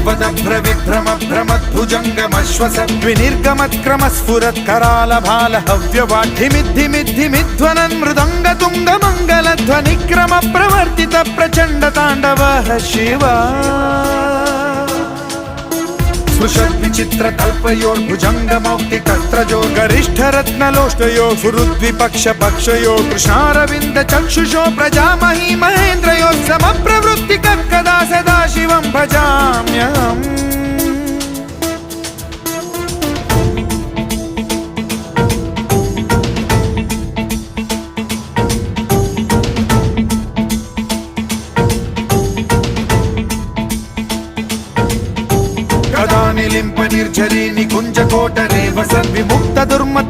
वदभ्रविभ्रम भ्रमद्भुजङ्गमश्वस विनिर्गमत्क्रमस्फुरत्करालभाल हव्यवाढ्यमिद्धिमिद्धिमिध्वनन् मृदङ्गतुङ्गमङ्गलध्वनिक्रम प्रवर्तित प्रचण्ड ताण्डवः शिवा स्पृशद्विचित्रकल्पयोर्भुजङ्गमौक्तिकस्त्रजो गरिष्ठरत्नलोष्टयो सुहृद्विपक्षपक्षयो कृष्णारविन्द चक्षुषो प्रजामही महेन्द्रयो समप्रवृत्तिकः कदा सदा शिवं भजाम्यहम् कदा निलिम्प निर्झरी निकुञ्ज कोटरे वसन् विमुक्त दुर्मते